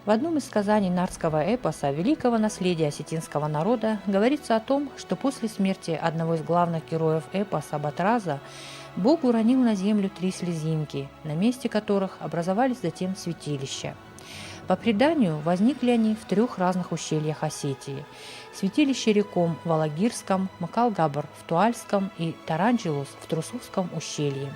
В одном из сказаний нарского эпоса великого наследия осетинского народа говорится о том, что после смерти одного из главных героев эпоса Батраза Бог уронил на землю 3 слезинки, на месте которых образовались затем святилища. По преданию, возникли они в 3 разных ущельях Осетии – святилище Реком в Алагирском, Макалгабр в Туальском и Таранджелус в Трусовском ущелье.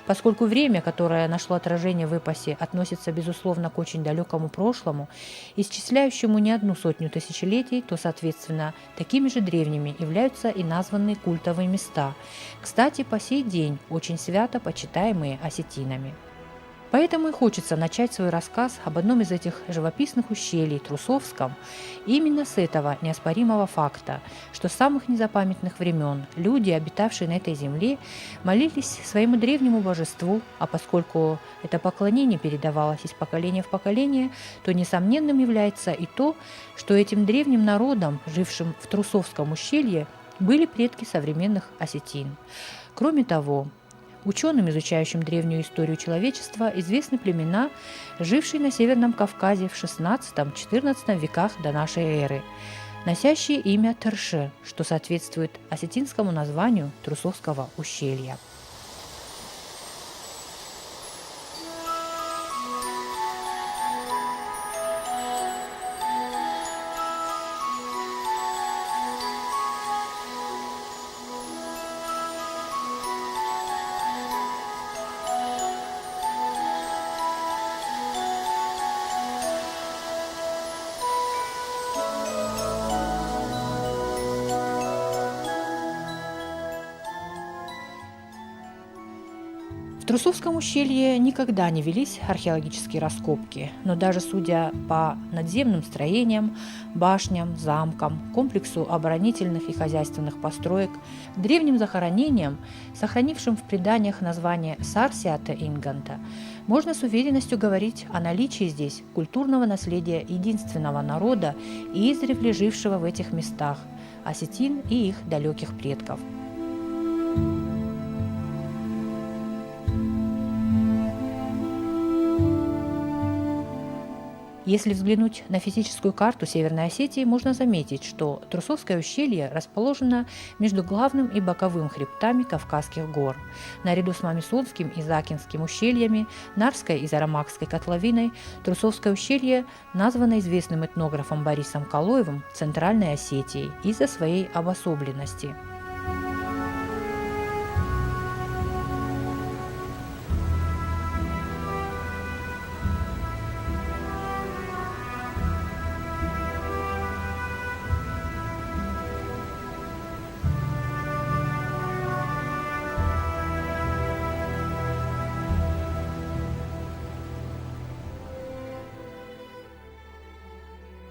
Поскольку время, которое нашло отражение в эпосе, относится, безусловно, к очень далекому прошлому, исчисляющему не 100 тысячелетий, то, соответственно, такими же древними являются и названные культовые места, кстати, по сей день очень свято почитаемые осетинами. Поэтому и хочется начать свой рассказ об одном из этих живописных ущелий, Трусовском, именно с этого неоспоримого факта, что с самых незапамятных времен люди, обитавшие на этой земле, молились своему древнему божеству, а поскольку это поклонение передавалось из поколения в поколение, то несомненным является и то, что этим древним народам, жившим в Трусовском ущелье, были предки современных осетин. Кроме того, ученым, изучающим древнюю историю человечества, известны племена, жившие на Северном Кавказе в XVI-XIV веках до нашей эры, носящие имя Терше, что соответствует осетинскому названию Трусовского ущелья. В Трусовском ущелье никогда не велись археологические раскопки, но даже судя по надземным строениям, башням, замкам, комплексу оборонительных и хозяйственных построек, древним захоронениям, сохранившим в преданиях название Сарсиата-Инганта, можно с уверенностью говорить о наличии здесь культурного наследия единственного народа, издревле жившего в этих местах – осетин и их далеких предков. Если взглянуть на физическую карту Северной Осетии, можно заметить, что Трусовское ущелье расположено между главным и боковым хребтами Кавказских гор. Наряду с Мамисонским и Закинским ущельями, Нарской и Зарамакской котловиной, Трусовское ущелье названо известным этнографом Борисом Калоевым Центральной Осетией из-за своей обособленности.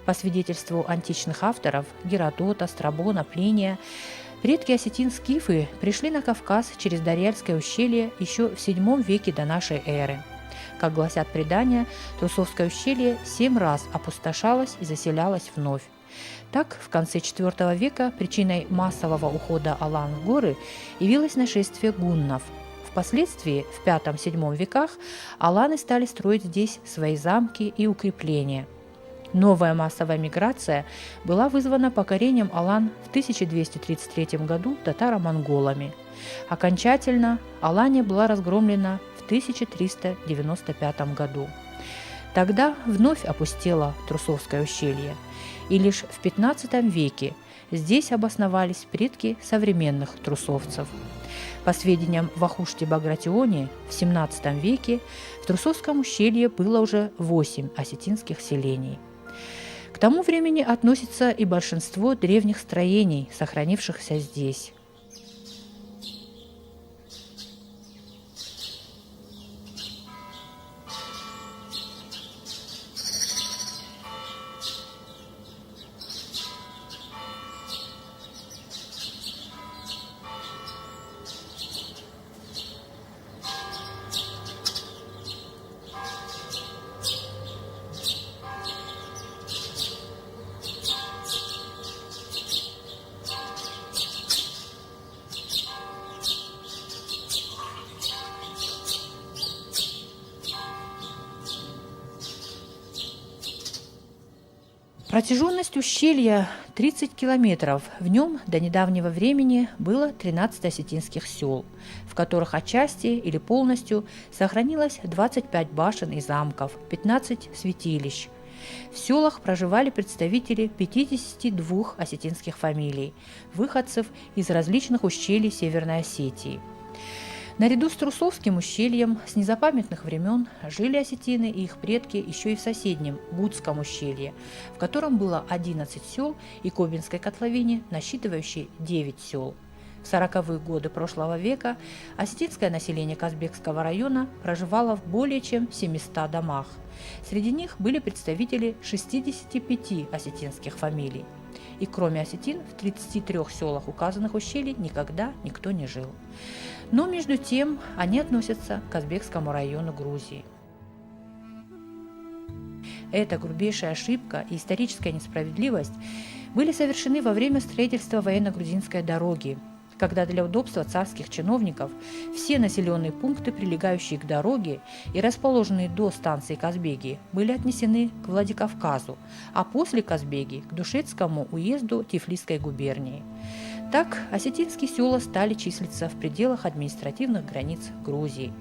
По свидетельству античных авторов Геродота, Страбона, Плиния, предки осетин-скифы пришли на Кавказ через Дарьяльское ущелье еще в VII веке до нашей эры. Как гласят предания, Трусовское ущелье 7 раз опустошалось и заселялось вновь. Так, в конце IV века причиной массового ухода алан в горы явилось нашествие гуннов. Впоследствии, в V-VII веках, аланы стали строить здесь свои замки и укрепления. Новая массовая миграция была вызвана покорением алан в 1233 году татаро-монголами. Окончательно Алания была разгромлена в 1395 году. Тогда вновь опустело Трусовское ущелье, и лишь в XV веке здесь обосновались предки современных трусовцев. По сведениям Вахушти Багратиони, в XVII веке в Трусовском ущелье было уже 8 осетинских селений. К тому времени относится и большинство древних строений, сохранившихся здесь. Протяженность ущелья 30 километров. В нем до недавнего времени было 13 осетинских сел, в которых отчасти или полностью сохранилось 25 башен и замков, 15 святилищ. В селах проживали представители 52 осетинских фамилий, выходцев из различных ущелий Северной Осетии. Наряду с Трусовским ущельем с незапамятных времен жили осетины и их предки еще и в соседнем Гудском ущелье, в котором было 11 сел, и Кобинской котловине, насчитывающей 9 сел. В 40-е годы прошлого века осетинское население Казбекского района проживало в более чем 700 домах. Среди них были представители 65 осетинских фамилий. И кроме осетин в 33 селах указанных ущелий никогда никто не жил. Но между тем они относятся к Казбекскому району Грузии. Эта грубейшая ошибка и историческая несправедливость были совершены во время строительства военно-грузинской дороги, когда для удобства царских чиновников все населенные пункты, прилегающие к дороге и расположенные до станции Казбеги, были отнесены к Владикавказу, а после Казбеги – к Душецкому уезду Тифлисской губернии. Так, осетинские села стали числиться в пределах административных границ Грузии,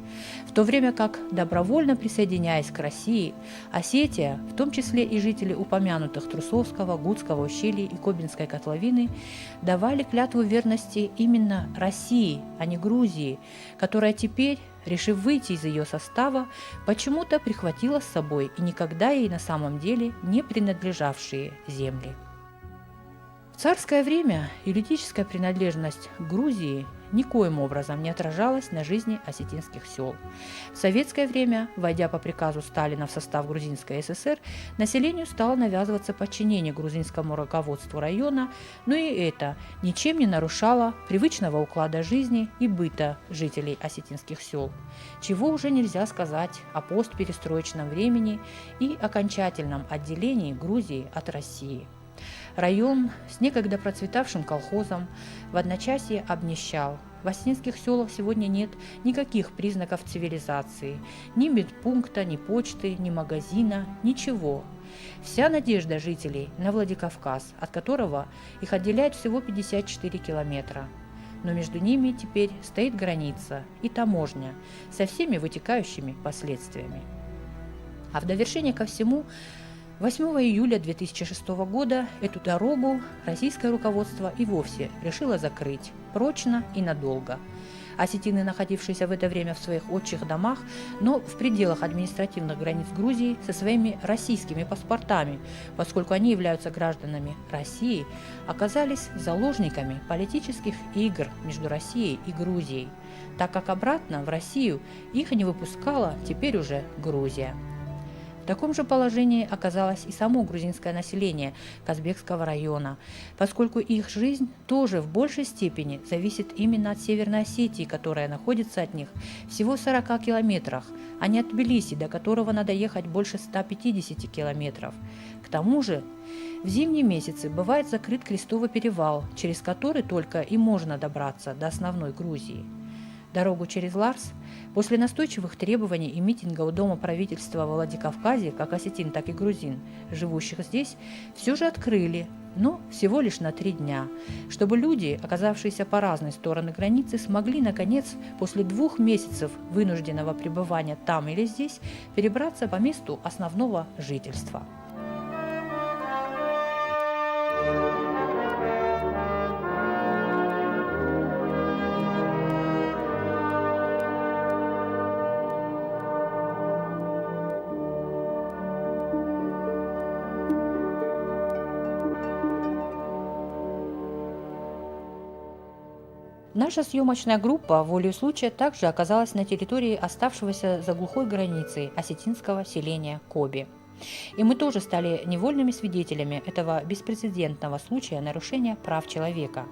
в то время как, добровольно присоединяясь к России, Осетия, в том числе и жители упомянутых Трусовского, Гудского ущелья и Кобинской котловины, давали клятву верности именно России, а не Грузии, которая теперь, решив выйти из ее состава, почему-то прихватила с собой и никогда ей на самом деле не принадлежавшие земли. В царское время юридическая принадлежность к Грузии никоим образом не отражалась на жизни осетинских сел. В советское время, войдя по приказу Сталина в состав Грузинской ССР, населению стало навязываться подчинение грузинскому руководству района, но и это ничем не нарушало привычного уклада жизни и быта жителей осетинских сел, чего уже нельзя сказать о постперестроечном времени и окончательном отделении Грузии от России. Район с некогда процветавшим колхозом в одночасье обнищал. В осетинских селах сегодня нет никаких признаков цивилизации. Ни медпункта, ни почты, ни магазина, ничего. Вся надежда жителей на Владикавказ, от которого их отделяет всего 54 километра. Но между ними теперь стоит граница и таможня со всеми вытекающими последствиями. А в довершение ко всему, 8 июля 2006 года эту дорогу российское руководство и вовсе решило закрыть прочно и надолго. Осетины, находившиеся в это время в своих отчих домах, но в пределах административных границ Грузии со своими российскими паспортами, поскольку они являются гражданами России, оказались заложниками политических игр между Россией и Грузией, так как обратно в Россию их не выпускала теперь уже Грузия. В таком же положении оказалось и само грузинское население Казбекского района, поскольку их жизнь тоже в большей степени зависит именно от Северной Осетии, которая находится от них всего в 40 километрах, а не от Тбилиси, до которого надо ехать больше 150 километров. К тому же в зимние месяцы бывает закрыт Крестовый перевал, через который только и можно добраться до основной Грузии. Дорогу через Ларс после настойчивых требований и митинга у Дома правительства во Владикавказе, как осетин, так и грузин, живущих здесь, все же открыли, но всего лишь на 3 дня, чтобы люди, оказавшиеся по разные стороны границы, смогли, наконец, после 2 месяцев вынужденного пребывания там или здесь, перебраться по месту основного жительства. Наша съемочная группа волею случая также оказалась на территории оставшегося за глухой границей осетинского селения Коби. И мы тоже стали невольными свидетелями этого беспрецедентного случая нарушения прав человека.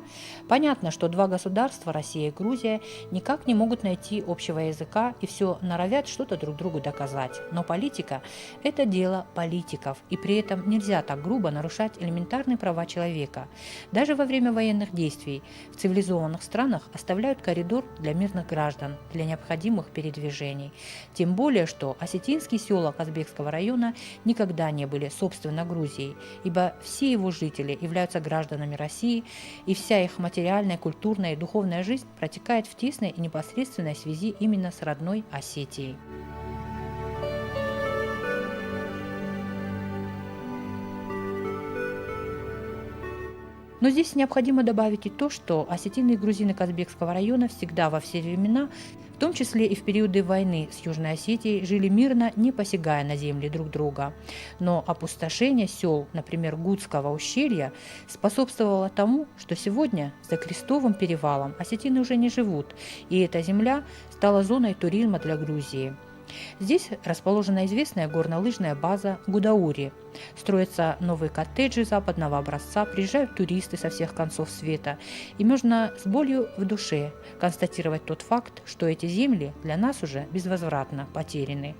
Понятно, что 2 государства, Россия и Грузия, никак не могут найти общего языка и все норовят что-то друг другу доказать. Но политика – это дело политиков, и при этом нельзя так грубо нарушать элементарные права человека. Даже во время военных действий в цивилизованных странах оставляют коридор для мирных граждан, для необходимых передвижений. Тем более, что осетинские села Казбекского района никогда не были собственно Грузией, ибо все его жители являются гражданами России, и вся их материальная, культурная и духовная жизнь протекает в тесной и непосредственной связи именно с родной Осетией. Но здесь необходимо добавить и то, что осетины и грузины Казбекского района всегда во все времена, в том числе и в периоды войны с Южной Осетией, жили мирно, не посягая на земли друг друга. Но опустошение сел, например, Гудского ущелья, способствовало тому, что сегодня за Крестовым перевалом осетины уже не живут, и эта земля стала зоной туризма для Грузии. Здесь расположена известная горнолыжная база Гудаури. Строятся новые коттеджи западного образца, приезжают туристы со всех концов света. И можно с болью в душе констатировать тот факт, что эти земли для нас уже безвозвратно потеряны.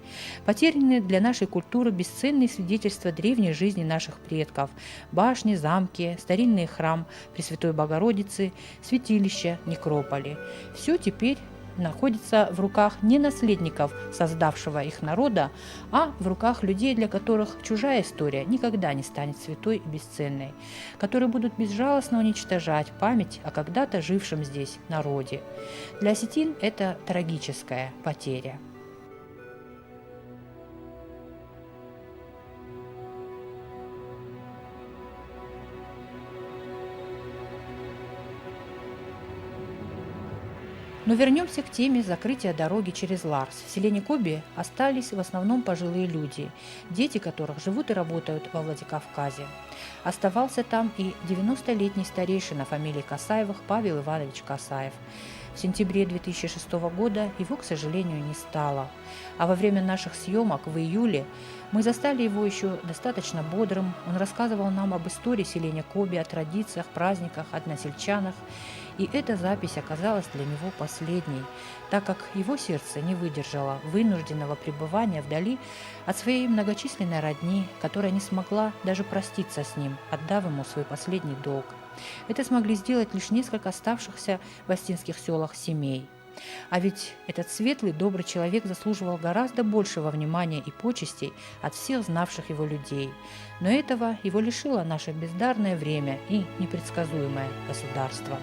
Потеряны для нашей культуры бесценные свидетельства древней жизни наших предков. Башни, замки, старинный храм Пресвятой Богородицы, святилища, некрополи. Все теперь находится в руках не наследников создавшего их народа, а в руках людей, для которых чужая история никогда не станет святой и бесценной, которые будут безжалостно уничтожать память о когда-то жившем здесь народе. Для осетин это трагическая потеря. Но вернемся к теме закрытия дороги через Ларс. В селе Некоби остались в основном пожилые люди, дети которых живут и работают во Владикавказе. Оставался там и 90-летний старейшина фамилии Касаевых Павел Иванович Касаев. В сентябре 2006 года его, к сожалению, не стало. А во время наших съемок в июле мы застали его еще достаточно бодрым. Он рассказывал нам об истории селения Коби, о традициях, праздниках, односельчанах. И эта запись оказалась для него последней, так как его сердце не выдержало вынужденного пребывания вдали от своей многочисленной родни, которая не смогла даже проститься с ним, отдав ему свой последний долг. Это смогли сделать лишь несколько оставшихся в остинских селах семей. А ведь этот светлый, добрый человек заслуживал гораздо большего внимания и почестей от всех знавших его людей. Но этого его лишило наше бездарное время и непредсказуемое государство.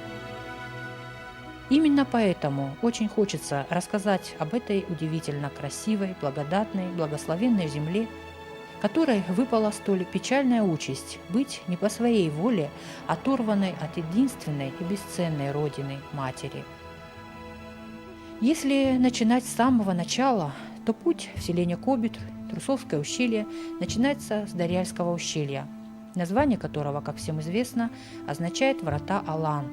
Именно поэтому очень хочется рассказать об этой удивительно красивой, благодатной, благословенной земле, которой выпала столь печальная участь быть не по своей воле оторванной от единственной и бесценной родины матери. Если начинать с самого начала, то путь в селение Коби, Трусовское ущелье, начинается с Дарьяльского ущелья, название которого, как всем известно, означает «врата Алан»,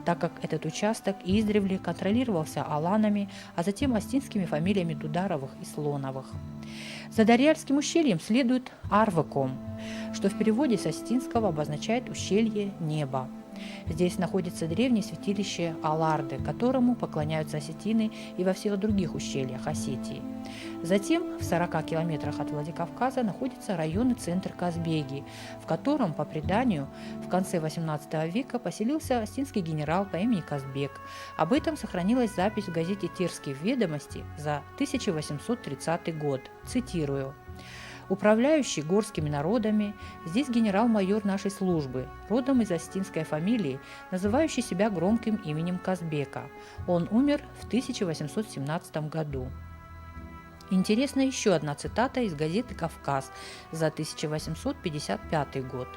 так как этот участок издревле контролировался аланами, а затем остинскими фамилиями Дударовых и Слоновых. За Дарьяльским ущельем следует Арвыком, что в переводе с остинского обозначает «ущелье неба». Здесь находится древнее святилище Аларды, которому поклоняются осетины и во всех других ущельях Осетии. Затем в 40 километрах от Владикавказа находится районный центр Казбеги, в котором, по преданию, в конце XVIII века поселился остинский генерал по имени Казбек. Об этом сохранилась запись в газете «Терские ведомости» за 1830 год. Цитирую. Управляющий горскими народами, здесь генерал-майор нашей службы, родом из остинской фамилии, называющий себя громким именем Казбека. Он умер в 1817 году. Интересна еще одна цитата из газеты «Кавказ» за 1855 год.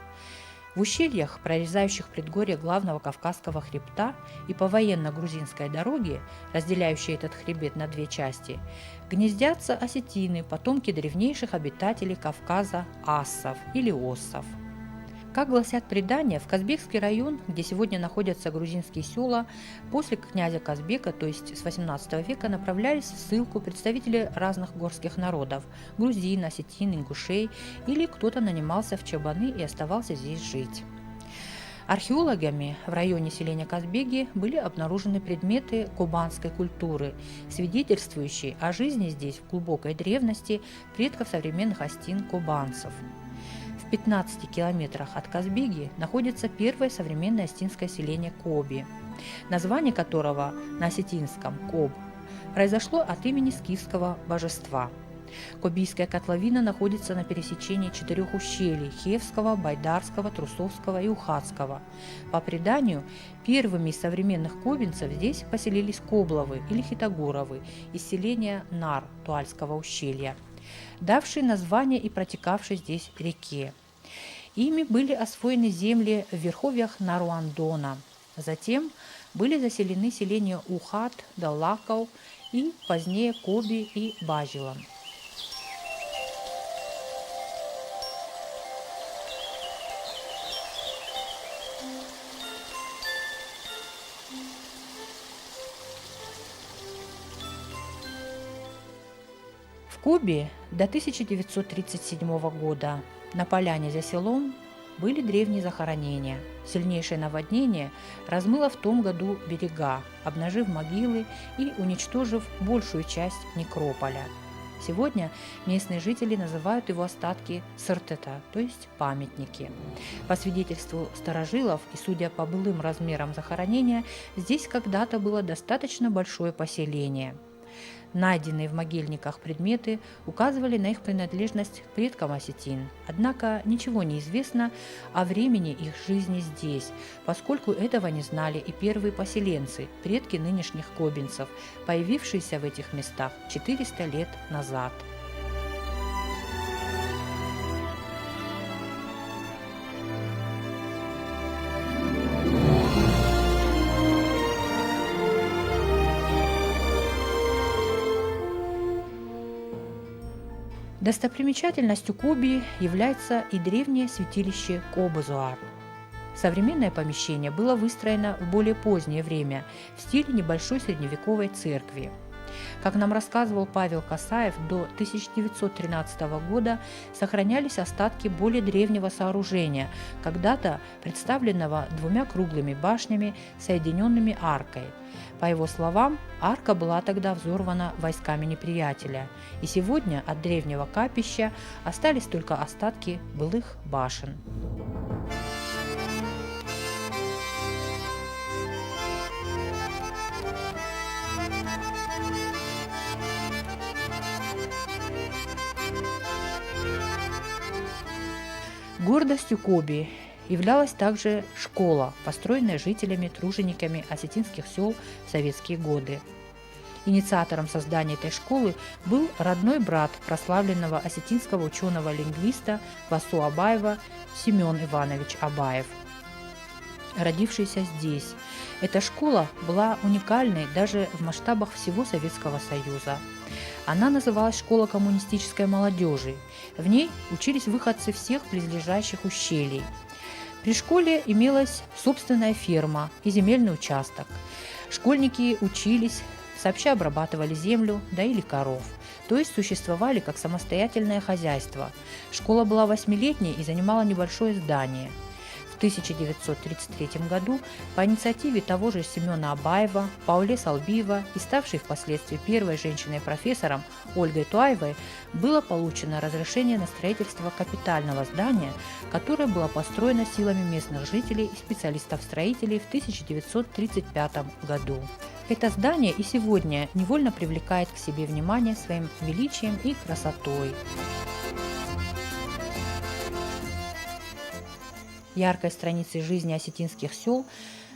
В ущельях, прорезающих предгорье главного Кавказского хребта и по военно-грузинской дороге, разделяющей этот хребет на две части, гнездятся осетины, потомки древнейших обитателей Кавказа ассов или оссов. Как гласят предания, в Казбекский район, где сегодня находятся грузинские села, после князя Казбека, то есть с XVIII века, направлялись в ссылку представители разных горских народов – грузин, осетин, ингушей, или кто-то нанимался в чабаны и оставался здесь жить. Археологами в районе селения Казбеги были обнаружены предметы кубанской культуры, свидетельствующие о жизни здесь в глубокой древности предков современных остин-кубанцев. В 15 километрах от Казбеги находится первое современное остинское селение Коби, название которого на осетинском «Коб» произошло от имени скифского божества. Кобийская котловина находится на пересечении 4 ущелий – Хевского, Байдарского, Трусовского и Ухадского. По преданию, первыми из современных кобинцев здесь поселились Кобловы или Хитогоровы из селения Нар Туальского ущелья, давшие название и протекавшей здесь реке. Ими были освоены земли в верховьях Наруандона. Затем были заселены селения Ухад, Даллакау и позднее Коби и Бажилан. В Коби до 1937 года на поляне за селом были древние захоронения. Сильнейшее наводнение размыло в том году берега, обнажив могилы и уничтожив большую часть некрополя. Сегодня местные жители называют его остатки сыртета, то есть памятники. По свидетельству старожилов и судя по былым размерам захоронения, здесь когда-то было достаточно большое поселение. Найденные в могильниках предметы указывали на их принадлежность к предкам осетин. Однако ничего не известно о времени их жизни здесь, поскольку этого не знали и первые поселенцы, предки нынешних кобинцев, появившиеся в этих местах 400 лет назад. Достопримечательностью Коби является и древнее святилище Кобозуар. Современное помещение было выстроено в более позднее время в стиле небольшой средневековой церкви. Как нам рассказывал Павел Касаев, до 1913 года сохранялись остатки более древнего сооружения, когда-то представленного двумя круглыми башнями, соединенными аркой. По его словам, арка была тогда взорвана войсками неприятеля, и сегодня от древнего капища остались только остатки былых башен. Гордостью Коби являлась также школа, построенная жителями-тружениками осетинских сел в советские годы. Инициатором создания этой школы был родной брат прославленного осетинского ученого-лингвиста Васу Абаева Семен Иванович Абаев, родившийся здесь. Эта школа была уникальной даже в масштабах всего Советского Союза. Она называлась «Школа коммунистической молодежи». В ней учились выходцы всех близлежащих ущелий. При школе имелась собственная ферма и земельный участок. Школьники учились, сообща обрабатывали землю, доили коров, то есть существовали как самостоятельное хозяйство. Школа была 8-летней и занимала небольшое здание. В 1933 году по инициативе того же Семена Абаева, Пауле Салбиева и ставшей впоследствии первой женщиной-профессором Ольгой Туаевой было получено разрешение на строительство капитального здания, которое было построено силами местных жителей и специалистов-строителей в 1935 году. Это здание и сегодня невольно привлекает к себе внимание своим величием и красотой. Яркой страницей жизни осетинских сел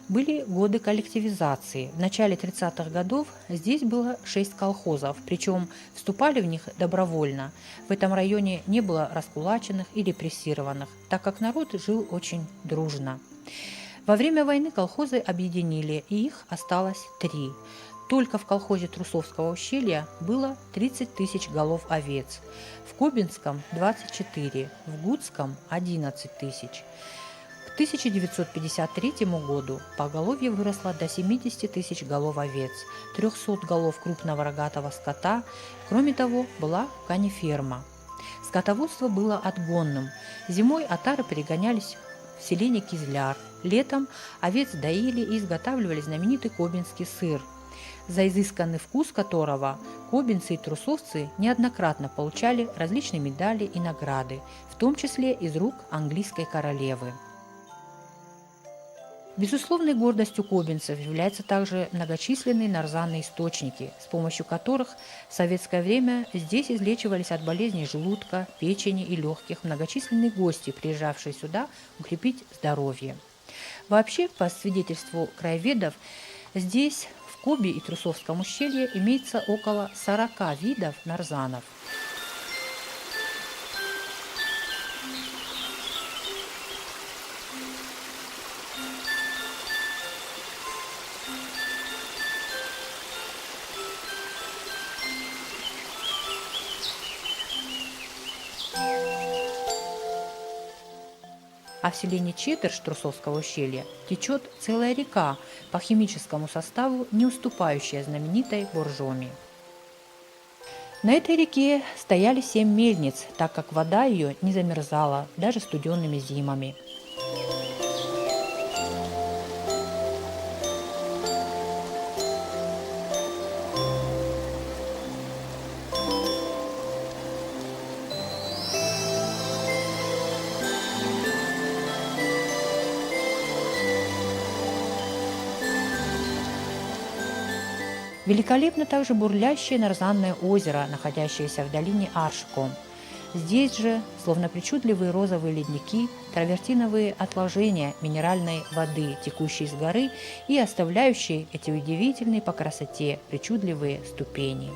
были годы коллективизации. В начале 30-х годов здесь было 6 колхозов, причем вступали в них добровольно. В этом районе не было раскулаченных и репрессированных, так как народ жил очень дружно. Во время войны колхозы объединили, и их осталось 3. Только в колхозе Трусовского ущелья было 30 тысяч голов овец, в Кобинском – 24, в Гудском – 11 тысяч. К 1953 году поголовье выросло до 70 тысяч голов овец, 300 голов крупного рогатого скота, кроме того, была каниферма. Скотоводство было отгонным. Зимой отары перегонялись в селение Кизляр, летом овец доили и изготавливали знаменитый кобинский сыр, за изысканный вкус которого кобинцы и трусовцы неоднократно получали различные медали и награды, в том числе из рук английской королевы. Безусловной гордостью кобинцев являются также многочисленные нарзанные источники, с помощью которых в советское время здесь излечивались от болезней желудка, печени и легких многочисленные гости, приезжавшие сюда укрепить здоровье. Вообще, по свидетельству краеведов, здесь, в Коби и Трусовском ущелье, имеется около 40 видов нарзанов. А в селении Четырш Трусовского ущелья течет целая река, по химическому составу не уступающая знаменитой Боржоми. На этой реке стояли 7 мельниц, так как вода ее не замерзала даже студенными зимами. Великолепно также бурлящее Нарзанное озеро, находящееся в долине Аршком. Здесь же, словно причудливые розовые ледники, травертиновые отложения минеральной воды, текущей с горы и оставляющие эти удивительные по красоте причудливые ступени.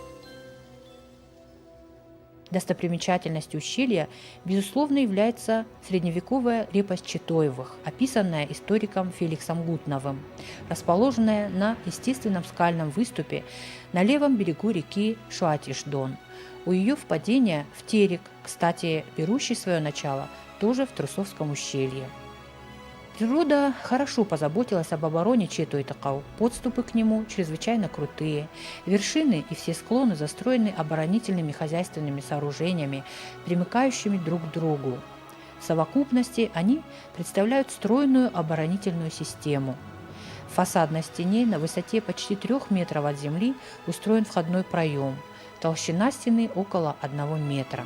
Достопримечательностью ущелья, безусловно, является средневековая крепость Читоевых, описанная историком Феликсом Гутновым, расположенная на естественном скальном выступе на левом берегу реки Шуатиш-Дон, у ее впадения в Терек, кстати, берущий свое начало тоже в Трусовском ущелье. Природа хорошо позаботилась об обороне Четуйтакау. Подступы к нему чрезвычайно крутые. Вершины и все склоны застроены оборонительными хозяйственными сооружениями, примыкающими друг к другу. В совокупности они представляют стройную оборонительную систему. В фасадной стене на высоте почти 3 метров от земли устроен входной проем. Толщина стены около 1 метра.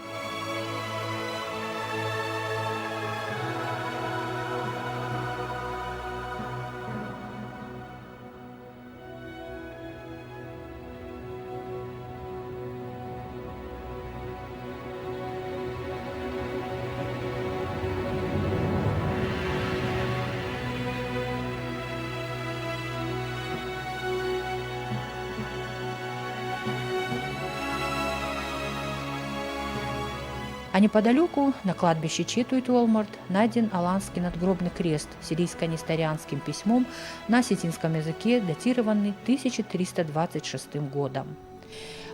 А неподалеку, на кладбище Четуй-Толморт, найден аланский надгробный крест с сирийско-несторианским письмом на осетинском языке, датированный 1326 годом.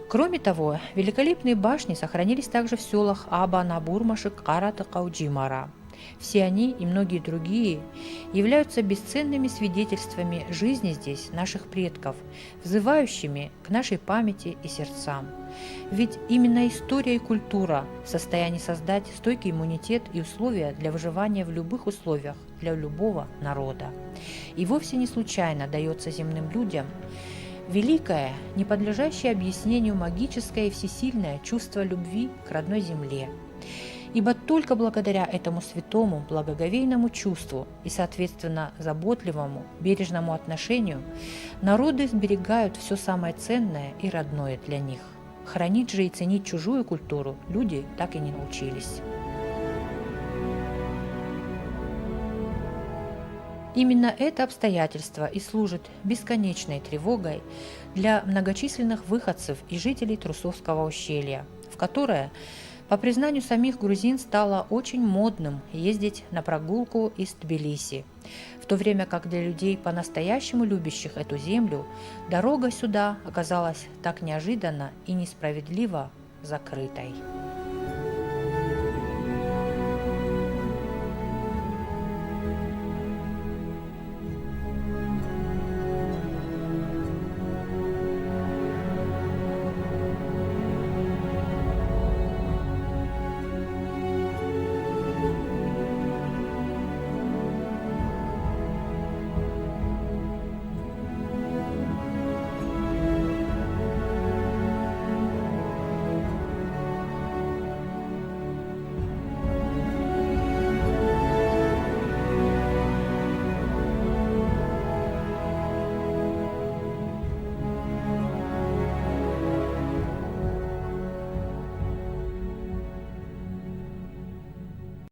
Кроме того, великолепные башни сохранились также в селах Абана, Бурмашек, Карата, Кауджимара. Все они и многие другие являются бесценными свидетельствами жизни здесь наших предков, взывающими к нашей памяти и сердцам. Ведь именно история и культура в состоянии создать стойкий иммунитет и условия для выживания в любых условиях для любого народа. И вовсе не случайно дается земным людям великое, не подлежащее объяснению магическое и всесильное чувство любви к родной земле. Ибо только благодаря этому святому, благоговейному чувству и, соответственно, заботливому, бережному отношению народы сберегают все самое ценное и родное для них. Хранить же и ценить чужую культуру люди так и не научились. Именно это обстоятельство и служит бесконечной тревогой для многочисленных выходцев и жителей Трусовского ущелья, в которое, по признанию самих грузин, стало очень модным ездить на прогулку из Тбилиси, в то время как для людей, по-настоящему любящих эту землю, дорога сюда оказалась так неожиданно и несправедливо закрытой.